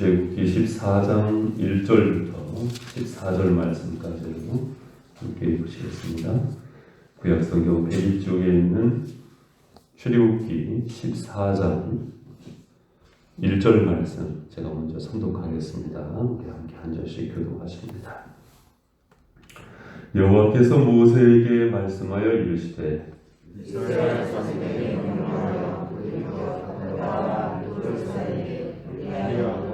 출애굽기 14장 1절부터 14절 말씀까지 함께 읽으시겠습니다. 구약성경 102쪽에 있는 출애굽기 14장 1절 말씀 제가 먼저 선독하겠습니다. 우리 함께 한 절씩 교독하십니다. 여호와께서 모세에게 말씀하여 이르시되 이스라엘 자손에게 명령하여 그들과 바다와 둘 사이에 우리하고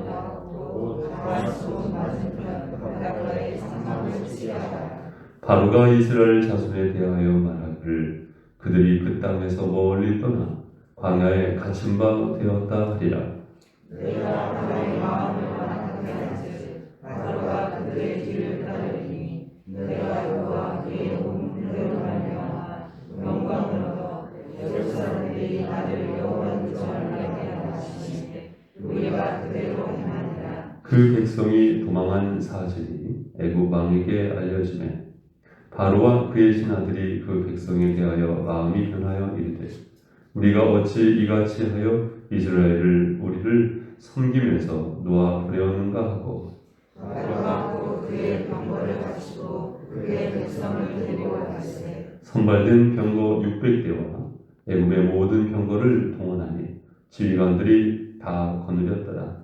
다윗 맞은편 바닷가에 장막을 치하라. 바로가 이스라엘 자손에 대하여 말하기를 그들이 그 땅에서 멀리 떠나 광야에 갇힌 바 되었다 하리라. 내가 바로의 마음을 완악하게 한즉 바로가 그들의 뒤를 따르리니 내가 그와 그의 온 군대로 말미암아 영광을 얻어 애굽 사람들이 나를 여호와인 줄 알게 하시니 우리가 그대로 행하리라. 그 백성이 도망한 사실이 애굽 왕에게 알려지매 바로와 그의 신하들이 그 백성에 대하여 마음이 변하여 이르되 우리가 어찌 이같이 하여 이스라엘을 우리를 섬기면서 놓아 보내었는가 하고 바로가 또 그의 병거를 갖추고 그의 백성을 데리고 가시되 선발된 병거 600대와 애굽의 모든 병거를 동원하니 지휘관들이 다 거느렸더라.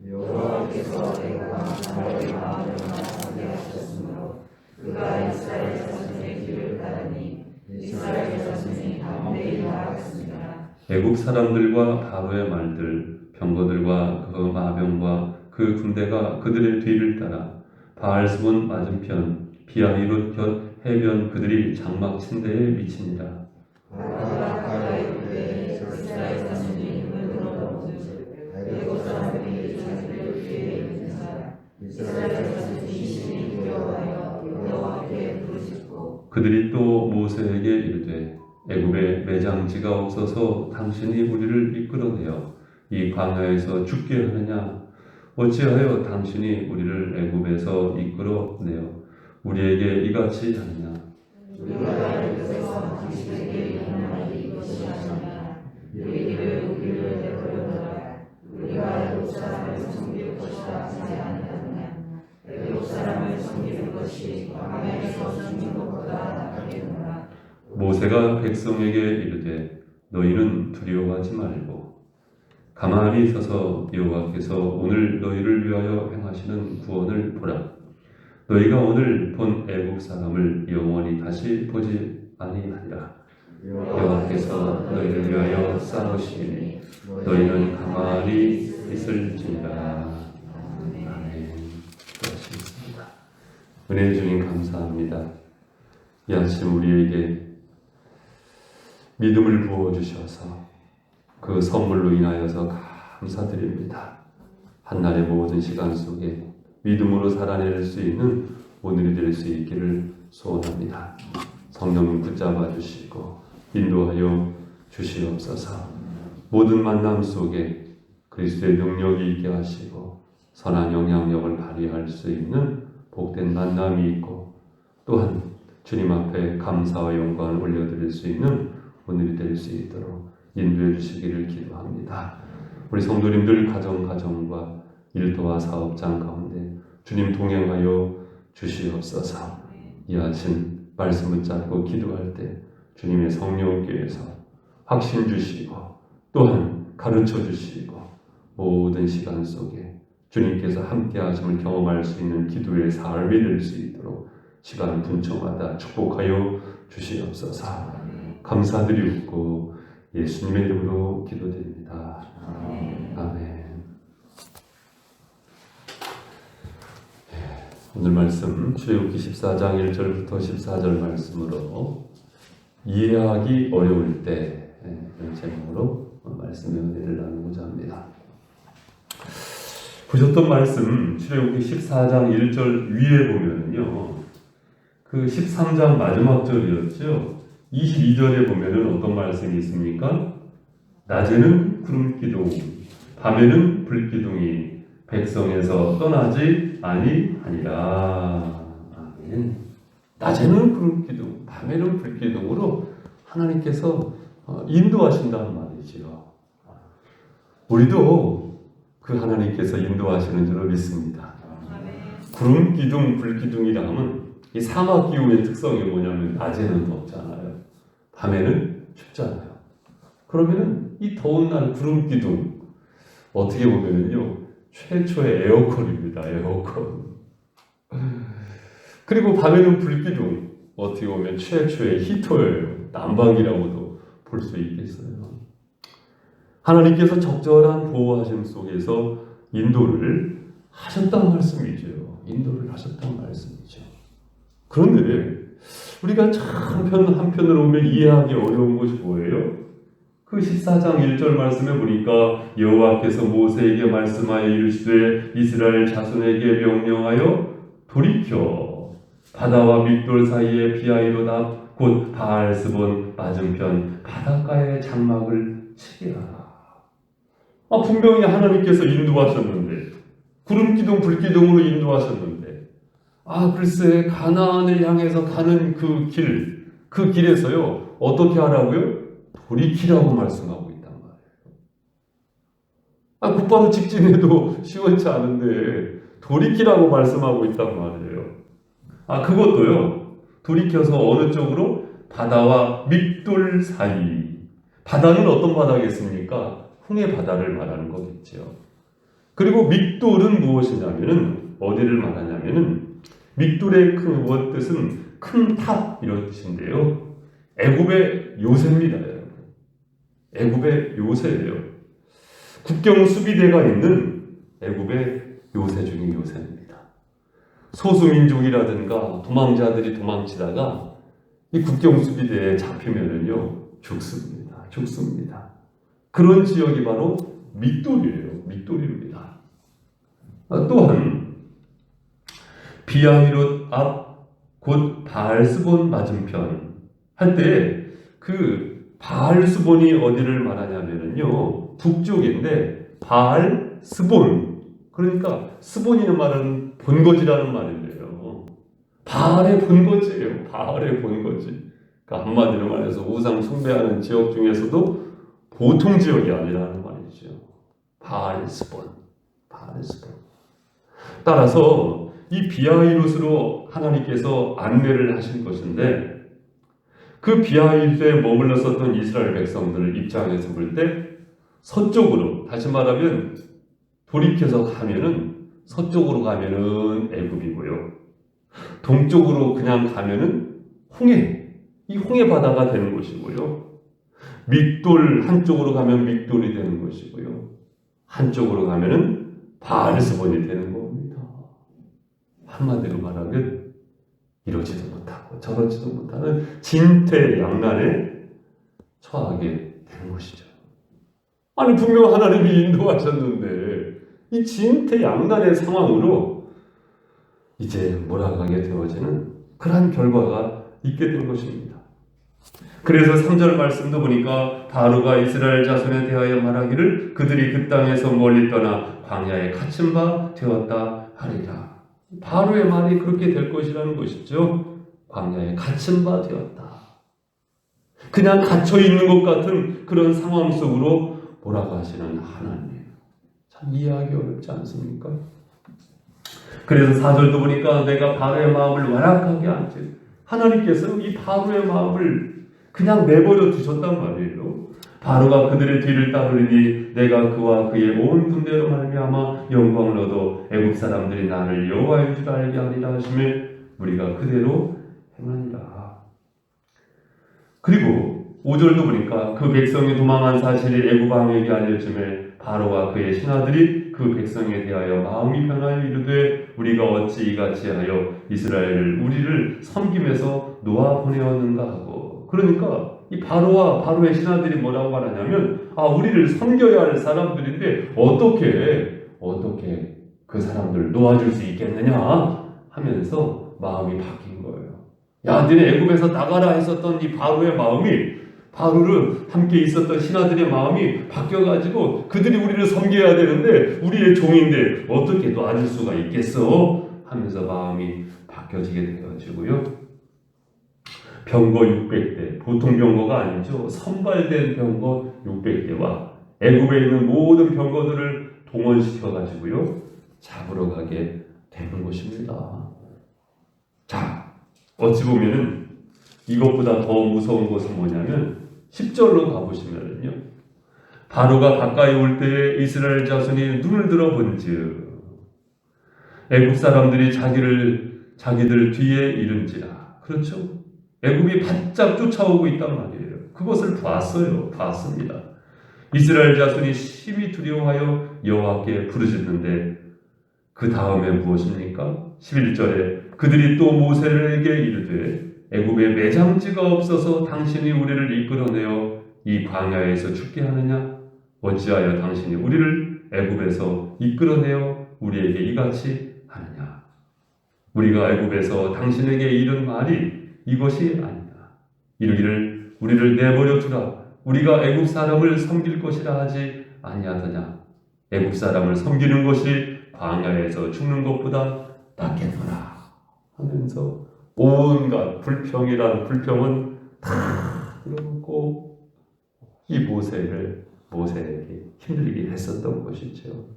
여호와께서 애굽 왕 바로의 마음을 완악하게 하셨으므로 그가 이스라엘 자손의 뒤를 따르니 이스라엘 자손이 담대히 나아갔습니다. 애굽 사람들과 바로의 말들 병거들과 그 마병과 그 군대가 그들의 뒤를 따라 바알스본 맞은편 비아히롯 곁 해변 그들이 장막 침대에 미치니라. 바로가 가로에 이르되 이스라엘 자손이 힘을 들어보즉 애굽 사람들이 자기를 피해 있는지라. 이스라엘 자손이 심히 두려워하여 여호와께 부르짖고 그들이 또 모세에게 이르되 애굽에 매장지가 없어서 당신이 우리를 이끌어내어 이 광야에서 죽게 하느냐? 어찌하여 당신이 우리를 애굽에서 이끌어내어 우리에게 이같이 하느냐? 우리가 애굽에서 당신에게 일어나리 이것이 아니냐. 너희를 우리를 내버려둬라. 우리가 애굽 사람을 섬길 것이라 하지 아니하느냐. 애굽 사람을 섬기는 것이 광야에서 죽는 것보다 낫겠노라. 모세가 백성에게 이르되 너희는 두려워하지 말고 가만히 서서 여호와께서 오늘 너희를 위하여 행하시는 구원을 보라. 너희가 오늘 본 애굽 사람을 영원히 다시 보지 아니하리라. 여호와께서 너희를 위하여 싸우시니 너희는 가만히 있을지니라. 아멘. 수고하셨습니다. 은혜 주님 감사합니다. 이 아침 우리에게 믿음을 부어주셔서 그 선물로 인하여서 감사드립니다. 한날의 모든 시간 속에 믿음으로 살아낼 수 있는 오늘이 될 수 있기를 소원합니다. 성령님 붙잡아 주시고 인도하여 주시옵소서. 모든 만남 속에 그리스도의 능력이 있게 하시고 선한 영향력을 발휘할 수 있는 복된 만남이 있고 또한 주님 앞에 감사와 영광을 올려드릴 수 있는 오늘이 될 수 있도록 인도해 주시기를 기도합니다. 우리 성도님들 가정과 일터와 사업장 가운데 주님 동행하여 주시옵소서. 이 아침 말씀 붙잡고 기도할 때 주님의 성령께서 확신 주시고 또한 가르쳐 주시고 모든 시간 속에 주님께서 함께 하심을 경험할 수 있는 기도의 삶이 될 수 있도록 시간 분초마다 축복하여 주시옵소서. 감사드리고 예수님의 이름으로 기도드립니다. 아멘. 오늘 말씀 출애굽기 14장 1절부터 14절 말씀으로 이해하기 어려울 때 이런 제목으로 말씀의 은혜를 나누고자 합니다. 보셨던 말씀 출애굽기 14장 1절 위에 보면은요, 그 13장 마지막 절이었죠. 22절에 보면은 어떤 말씀이 있습니까? 낮에는 구름 기둥, 밤에는 불 기둥이 백성에서 떠나지 아니하니라. 아멘. 낮에는 구름 기둥, 밤에는 불 기둥으로 하나님께서 인도하신다는 말이지요. 우리도 그 하나님께서 인도하시는 줄로 믿습니다. 구름 기둥, 불 기둥이라 하면 이 사막 기후의 특성이 뭐냐면 낮에는 덥잖아요. 밤에는 춥잖아요. 그러면은 이 더운 날 구름 기둥 어떻게 보면은요 최초의 에어컨입니다. 에어컨. 그리고 밤에는 불 기둥 어떻게 보면 최초의 히터예요. 난방이라고도 볼 수 있겠어요. 하나님께서 적절한 보호하심 속에서 인도를 하셨다는 말씀이죠. 인도를 하셨다는 말씀이죠. 그런데 우리가 참 한편으로 보면 이해하기 어려운 것이 뭐예요? 그 14장 1절 말씀에 보니까 여호와께서 모세에게 말씀하여 이르시되 이스라엘 자손에게 명령하여 돌이켜 바다와 믹돌 사이에 비하이로답 곧 바알스본 맞은편 바닷가에 장막을 치게 하라. 분명히 하나님께서 인도하셨는데 구름기둥 불기둥으로 인도하셨는데 글쎄 가나안을 향해서 가는 그 길에서요 어떻게 하라고요? 돌이키라고 말씀하고 있단 말이에요. 곧바로 직진해도 시원치 않은데 돌이키라고 말씀하고 있단 말이에요. 그것도요 돌이켜서 어느 쪽으로? 바다와 믹돌 사이. 바다는 어떤 바다겠습니까? 홍해 바다를 말하는 거겠죠. 그리고 믹돌은 무엇이냐면은 어디를 말하냐면은 믹돌의 그 뜻은 큰 탑 이런 뜻인데요. 애굽의 요새입니다. 애굽의 요새예요. 국경 수비대가 있는 애굽의 요새 중의 요새입니다. 소수민족이라든가 도망자들이 도망치다가 이 국경 수비대에 잡히면은요 죽습니다. 그런 지역이 바로 믹돌이에요. 믹돌입니다. 또한 비하히롯 앞 곧 바알스본 맞은편 할 때 그 바알스본이 어디를 말하냐면요 북쪽인데 바알스본 그러니까 스본이는 말은 본거지라는 말인데요. 바알의 본거지예요. 바알의 본거지. 그러니까 한마디로 말해서 우상 숭배하는 지역 중에서도 보통 지역이 아니라는 말이죠. 바알스본. 따라서 이 비하이롯으로 하나님께서 안내를 하신 것인데 그 비하이롯에 머물렀었던 이스라엘 백성들 입장에서 볼 때 서쪽으로 다시 말하면 돌이켜서 가면은 서쪽으로 가면은 애굽이고요. 동쪽으로 그냥 가면은 이 홍해 바다가 되는 것이고요. 믹돌 한쪽으로 가면 믹돌이 되는 것이고요. 한쪽으로 가면은 바알스본이 되는 겁니다. 한마디로 말하면 이러지도 못하고 저러지도 못하는 진퇴양난에 처하게 되는 것이죠. 분명 하나님이 인도하셨는데 이 진퇴양난의 상황으로 이제 몰아가게 되어지는 그러한 결과가 있게 된 것입니다. 그래서 3절 말씀도 보니까 바로가 이스라엘 자손에 대하여 말하기를 그들이 그 땅에서 멀리 떠나 광야에 갇힌 바 되었다 하리라. 바로의 말이 그렇게 될 것이라는 것이죠. 광야에 갇힌 바 되었다. 그냥 갇혀 있는 것 같은 그런 상황 속으로 몰아가시는 하나님. 참 이해하기 어렵지 않습니까? 그래서 4절도 보니까 내가 바로의 마음을 완악하게 한즉 하나님께서 이 바로의 마음을 그냥 내버려 두셨단 말이에요. 바로가 그들의 뒤를 따르니 내가 그와 그의 온 군대로 말미암아 영광을 얻어 애굽 사람들이 나를 여호와인 줄 알게 하리라 하시며 우리가 그대로 행하니라. 그리고 5절도 보니까 그 백성이 도망한 사실이 애굽 왕에게 알려짐에 바로와 그의 신하들이 그 백성에 대하여 마음이 변하여 이르되 우리가 어찌 이같이 하여 이스라엘을 우리를 섬김에서 놓아 보내었는가 하고. 그러니까 이 바로와 바로의 신하들이 뭐라고 말하냐면 우리를 섬겨야 할 사람들인데 어떻게 그 사람들을 놓아줄 수 있겠느냐 하면서 마음이 바뀐 거예요. 야, 너네 애굽에서 나가라 했었던 이 바로의 마음이 바로를 함께 있었던 신하들의 마음이 바뀌어가지고 그들이 우리를 섬겨야 되는데 우리의 종인데 어떻게 놔줄 수가 있겠어? 하면서 마음이 바뀌어지게 되어지고요. 병거 600대, 보통 병거가 아니죠. 선발된 병거 600대와 애굽에 있는 모든 병거들을 동원시켜가지고요 잡으러 가게 되는 것입니다. 자, 어찌 보면은 이것보다 더 무서운 것은 뭐냐면 10절로 가보시면요, 바로가 가까이 올 때에 이스라엘 자손이 눈을 들어 본즉 애굽 사람들이 자기들 뒤에 이른지라. 그렇죠? 애굽이 바짝 쫓아오고 있단 말이에요. 그것을 봤습니다. 이스라엘 자손이 심히 두려워하여 여호와께 부르짖는데 그 다음에 무엇입니까? 11절에 그들이 또 모세에게 이르되 애굽에 매장지가 없어서 당신이 우리를 이끌어내어 이 광야에서 죽게 하느냐? 어찌하여 당신이 우리를 애굽에서 이끌어내어 우리에게 이같이 하느냐? 우리가 애굽에서 당신에게 이른 말이 이것이 아니냐? 이르기를 우리를 내버려 두라. 우리가 애굽 사람을 섬길 것이라 하지 아니하더냐? 애굽 사람을 섬기는 것이 광야에서 죽는 것보다 낫겠노라 하면서 온갖 불평이란 불평은 다 들어놓고 이 모세에게 힘들게 했었던 것이죠.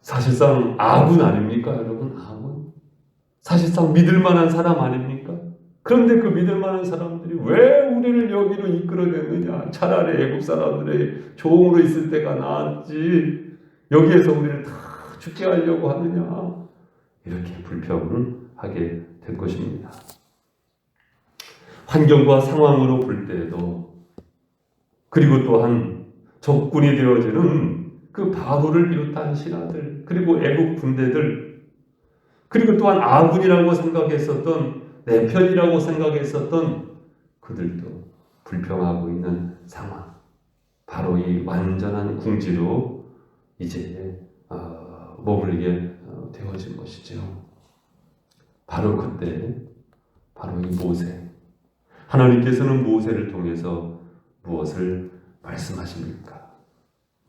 사실상 아군 아닙니까, 여러분? 아군. 사실상 믿을 만한 사람 아닙니까? 그런데 그 믿을 만한 사람들이 왜 우리를 여기로 이끌어냈느냐? 차라리 애굽 사람들의 종으로 있을 때가 나았지. 여기에서 우리를 다 죽게 하려고 하느냐? 이렇게 불평을 하게 된 것입니다. 환경과 상황으로 볼 때에도, 그리고 또한 적군이 되어지는 그 바로를 비롯한 신하들, 그리고 애국 군대들, 그리고 또한 아군이라고 생각했었던, 내 편이라고 생각했었던 그들도 불평하고 있는 상황, 바로 이 완전한 궁지로 이제 머물게 되어진 것이죠. 바로 그때, 바로 이 모세, 하나님께서는 모세를 통해서 무엇을 말씀하십니까?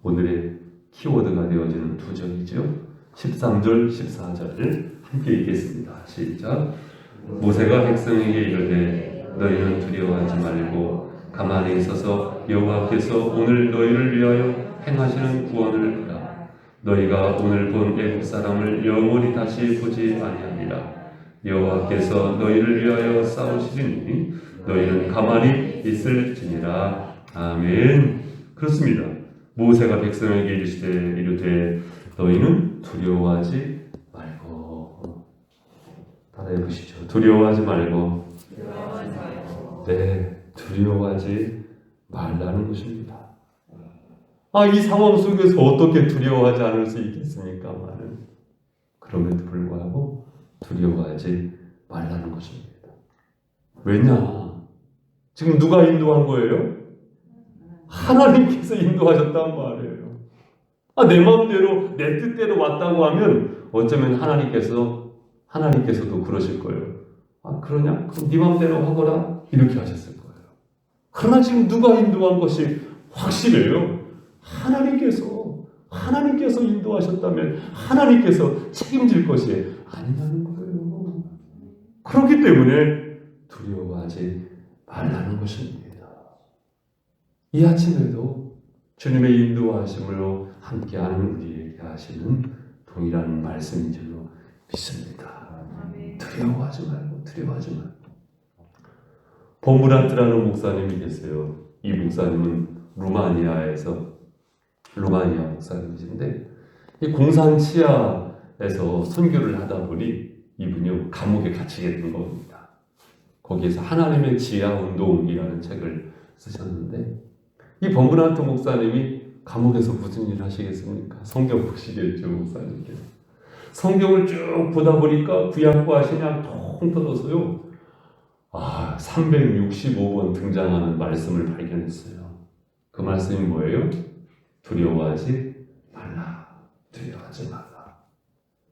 오늘의 키워드가 되어지는 두 절이죠. 13절, 14절을 함께 읽겠습니다. 시작. 모세가 백성에게 이르되 너희는 두려워하지 말고 가만히 있어서 여호와께서 오늘 너희를 위하여 행하시는 구원을 보라. 너희가 오늘 본 애굽 사람을 영원히 다시 보지 아니하리라. 여호와께서 너희를 위하여 싸우시리니 너희는 가만히 있을지니라. 아멘. 그렇습니다. 모세가 백성에게 이르되 너희는 두려워하지 말고, 따라해 보시죠. 두려워하지 말고. 네, 두려워하지 말라는 것입니다. 이 상황 속에서 어떻게 두려워하지 않을 수 있겠습니까만은, 그럼에도 불구하고 두려워하지 말라는 것입니다. 왜냐? 지금 누가 인도한 거예요? 하나님께서 인도하셨단 말이에요. 내 마음대로 내 뜻대로 왔다고 하면 어쩌면 하나님께서도 그러실 거예요. 그러냐? 그럼 네 마음대로 하거라. 이렇게 하셨을 거예요. 그러나 지금 누가 인도한 것이 확실해요. 하나님께서 인도하셨다면 하나님께서 책임질 것이 아니냐는 거예요. 그렇기 때문에 두려워하지 말라는 것입니다. 이 아침에도 주님의 인도하심으로 함께하는 우리에게 하시는 동일한 말씀인 줄로 믿습니다. 두려워하지 말고. 보무라트라는 목사님이 계세요. 이 목사님은 루마니아 목사님이신데, 이 공산 치하에서 선교를 하다 보니 이분이 감옥에 갇히게 된 겁니다. 거기에서 하나님의 지하 운동이라는 책을 쓰셨는데, 이 버무라트 목사님이 감옥에서 무슨 일을 하시겠습니까? 성경 보시겠죠, 목사님께서. 성경을 쭉 보다 보니까 구약과 신약 통 터져서요, 365번 등장하는 말씀을 발견했어요. 그 말씀이 뭐예요? 두려워하지 말라.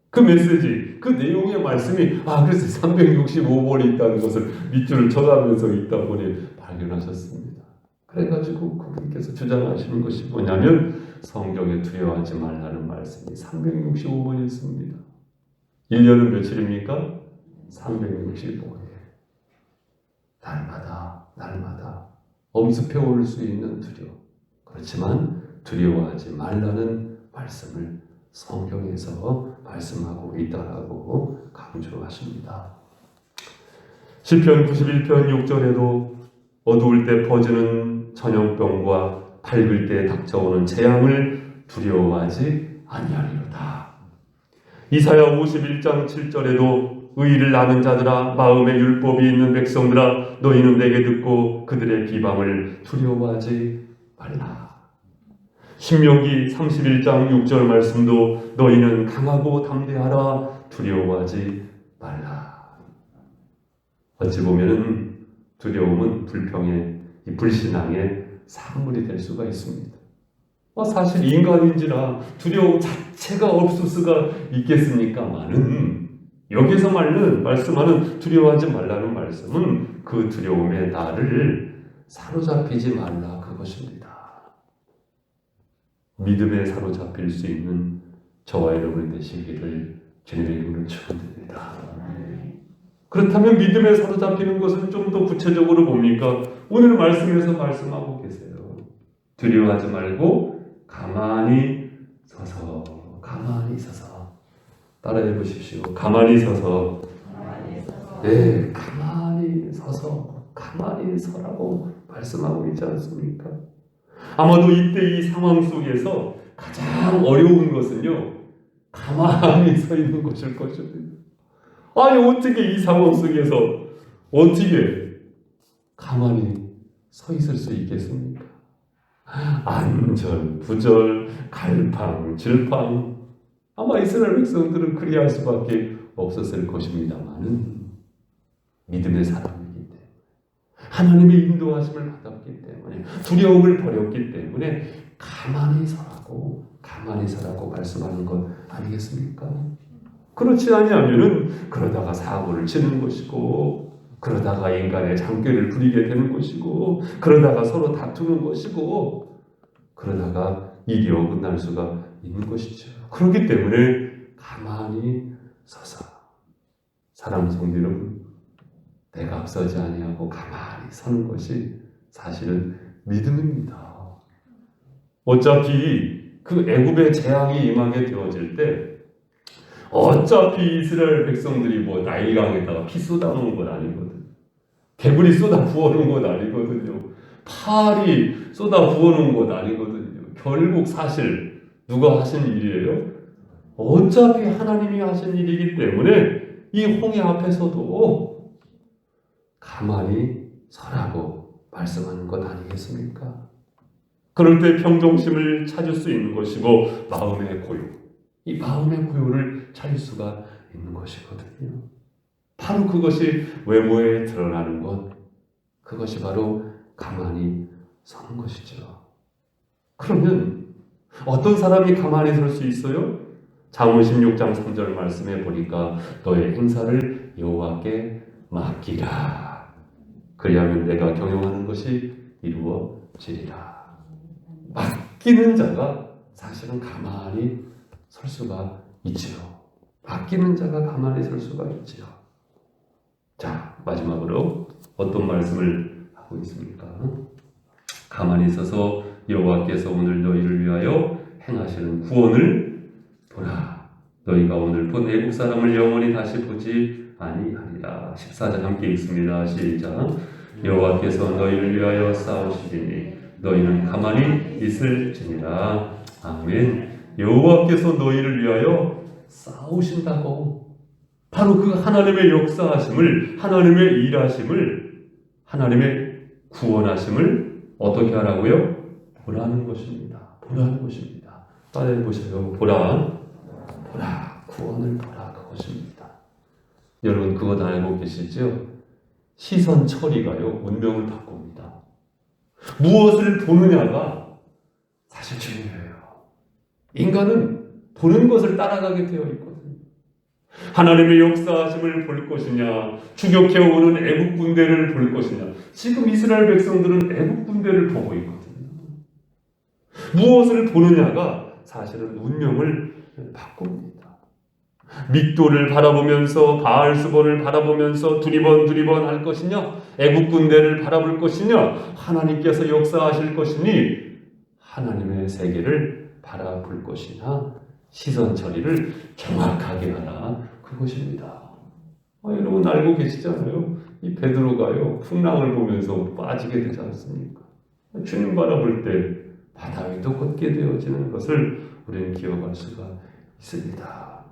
그 메시지, 그 내용의 말씀이 그래서 365번이 있다는 것을 밑줄을 쳐가면서 읽다 보니 발견하셨습니다. 그래가지고 그분께서 주장하시는 것이 뭐냐면, 성경에 두려워하지 말라는 말씀이 365번 있습니다. 1년은 며칠입니까? 365일. 날마다 엄습해 올 수 있는 두려움. 그렇지만 두려워하지 말라는 말씀을 성경에서 말씀하고 있다라고 강조하십니다. 시편 91편 6절에도 어두울 때 퍼지는 전염병과 밝을 때 닥쳐오는 재앙을 두려워하지 아니하리로다. 이사야 51장 7절에도 의의를 아는 자들아, 마음에 율법이 있는 백성들아, 너희는 내게 듣고 그들의 비방을 두려워하지 말라. 신명기 31장 6절 말씀도 너희는 강하고 담대하라, 두려워하지 말라. 어찌 보면은 두려움은 불평의, 불신앙의 산물이 될 수가 있습니다. 사실 인간인지라 두려움 자체가 없을 수가 있겠습니까마는 여기서 말씀하는 두려워하지 말라는 말씀은 그 두려움의 나를 사로잡히지 말라 그것입니다. 믿음에 사로잡힐 수 있는 저와 여러분이 되시기를 주님의 이름으로 축원드립니다. 그렇다면 믿음에 사로잡히는 것은 좀 더 구체적으로 뭡니까? 오늘 말씀에서 말씀하고 계세요. 두려워하지 말고 가만히 서서 따라해 보십시오. 가만히 서서. 네, 가만히 서라고 말씀하고 있지 않습니까? 아마도 이때 이 상황 속에서 가장 어려운 것은요, 가만히 서 있는 것일 것입니다. 아니, 어떻게 이 상황 속에서 어떻게 가만히 서 있을 수 있겠습니까? 안절, 부절, 갈팡, 질팡. 아마 이스라엘 백성들은 그리할 수밖에 없었을 것입니다만은 있는 사람이기 때문에, 하나님의 인도하심을 받았기 때문에, 두려움을 버렸기 때문에 가만히 서라고 말씀하는 것 아니겠습니까? 그렇지 아니하면은 그러다가 사고를 치는 것이고, 그러다가 인간의 장꾀를 부리게 되는 것이고, 그러다가 서로 다투는 것이고, 그러다가 일이 어긋날 수가 있는 것이죠. 그렇기 때문에 가만히 서서, 사랑하는 성도 여러분, 내가 앞서지 아니하고 가만히 서는 것이 사실은 믿음입니다. 어차피 그 애굽의 재앙이 임하게 되어질 때, 어차피 이스라엘 백성들이 뭐 나일강에다가 피 쏟아놓은 건 아니거든. 개구리 쏟아 부어놓은 건 아니거든요. 팔이 쏟아 부어놓은 건 아니거든요. 결국 사실 누가 하신 일이에요? 어차피 하나님이 하신 일이기 때문에 이 홍해 앞에서도 가만히 서라고 말씀하는 것 아니겠습니까? 그럴 때 평정심을 찾을 수 있는 것이고, 마음의 고요, 이 마음의 고요를 찾을 수가 있는 것이거든요. 바로 그것이 외모에 드러나는 것, 그것이 바로 가만히 서는 것이죠. 그러면 어떤 사람이 가만히 설 수 있어요? 잠언 16장 3절 말씀에 보니까 너의 행사를 여호와께 맡기라. 그리하면 내가 경영하는 것이 이루어지리라. 맡기는 자가 사실은 가만히 설 수가 있지요. 맡기는 자가 가만히 설 수가 있지요. 자, 마지막으로 어떤 말씀을 하고 있습니까? 가만히 서서 여호와께서 오늘 너희를 위하여 행하시는 구원을 보라. 너희가 오늘 본 애국 사람을 영원히 다시 보지 아니하리라. 14절 함께 읽습니다. 시작. 여호와께서 너희를 위하여 싸우시리니 너희는 가만히 있을지니라. 아멘. 여호와께서 너희를 위하여 싸우신다고. 바로 그 하나님의 역사하심을, 하나님의 일하심을, 하나님의 구원하심을 어떻게 하라고요? 보라는 것입니다. 보라는 것입니다. 따라해 보세요. 보라, 구원을 보라, 그것입니다. 여러분 그거 다 알고 계시죠? 시선 처리가요, 운명을 바꿉니다. 무엇을 보느냐가 사실 중요해요. 인간은 보는 것을 따라가게 되어 있거든요. 하나님의 역사하심을 볼 것이냐, 추격해오는 애국 군대를 볼 것이냐. 지금 이스라엘 백성들은 애국 군대를 보고 있거든요. 무엇을 보느냐가 사실은 운명을 바꿉니다. 믹돌을 바라보면서, 바알수본을 바라보면서 두리번 할 것이냐, 애국 군대를 바라볼 것이냐, 하나님께서 역사하실 것이니 하나님의 세계를 바라볼 것이냐, 시선 처리를 정확하게 하라, 그것입니다. 여러분 알고 계시잖아요. 이 베드로가요, 풍랑을 보면서 빠지게 되지 않습니까? 주님 바라볼 때 바다 위도 걷게 되어지는 것을 우리는 기억할 수가 있습니다.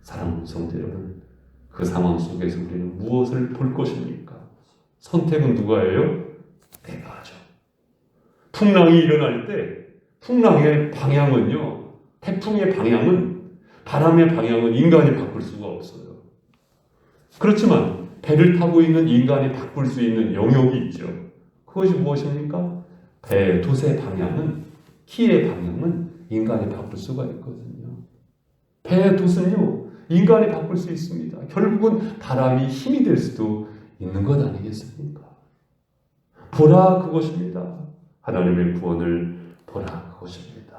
사랑하는 성도 여러분, 그 상황 속에서 우리는 무엇을 볼 것입니까? 선택은 누가 해요? 내가 하죠. 풍랑이 일어날 때 풍랑의 방향은요, 태풍의 방향은, 바람의 방향은 인간이 바꿀 수가 없어요. 그렇지만 배를 타고 있는 인간이 바꿀 수 있는 영역이 있죠. 그것이 무엇입니까? 배, 돛의 방향은, 키의 방향은 인간이 바꿀 수가 있거든요. 배의 돛은요, 인간이 바꿀 수 있습니다. 결국은 바람이 힘이 될 수도 있는 것 아니겠습니까? 보라, 그것입니다. 하나님의 구원을 보라, 그것입니다.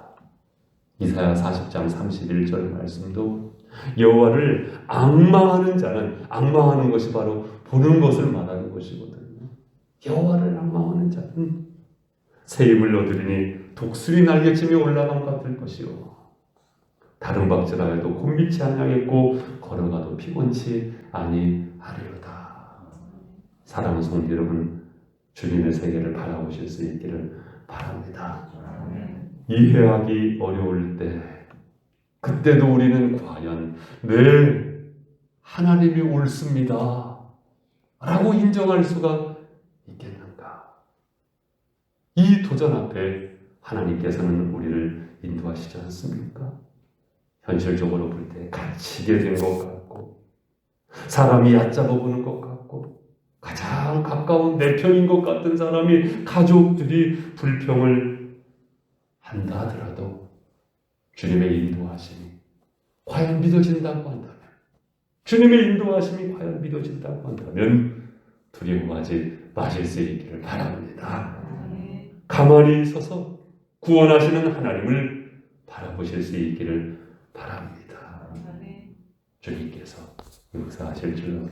이사야 40장 31절 말씀도 여호와를 앙망하는 자는, 앙망하는 것이 바로 보는 것을 말하는 것이거든요. 여호와를 앙망하는 자는 새 힘을 얻으리니 독수리 날개쯤에 올라감 같을 것이요, 다른 박질하여도 곤비치 아니하겠고 걸어가도 피곤치 아니하리로다. 사랑하는 성도 여러분, 주님의 세계를 바라보실 수 있기를 바랍니다. 이해하기 어려울 때, 그때도 우리는 과연 네, 하나님이 옳습니다 라고 인정할 수가 있겠는가? 이 도전 앞에 하나님께서는 우리를 인도하시지 않습니까? 현실적으로 볼 때 갇히게 된 것 같고, 사람이 얕잡아 보는 것 같고, 가장 가까운 내 편인 것 같은 사람이, 가족들이 불평을 한다 하더라도 주님의 인도하심이 과연 믿어진다고 한다면, 주님의 인도하심이 과연 믿어진다고 한다면 두려워하지 마실 수 있기를 바랍니다. 가만히 서서 구원하시는 하나님을 바라보실 수 있기를 바랍니다. 주님께서 역사하실 줄로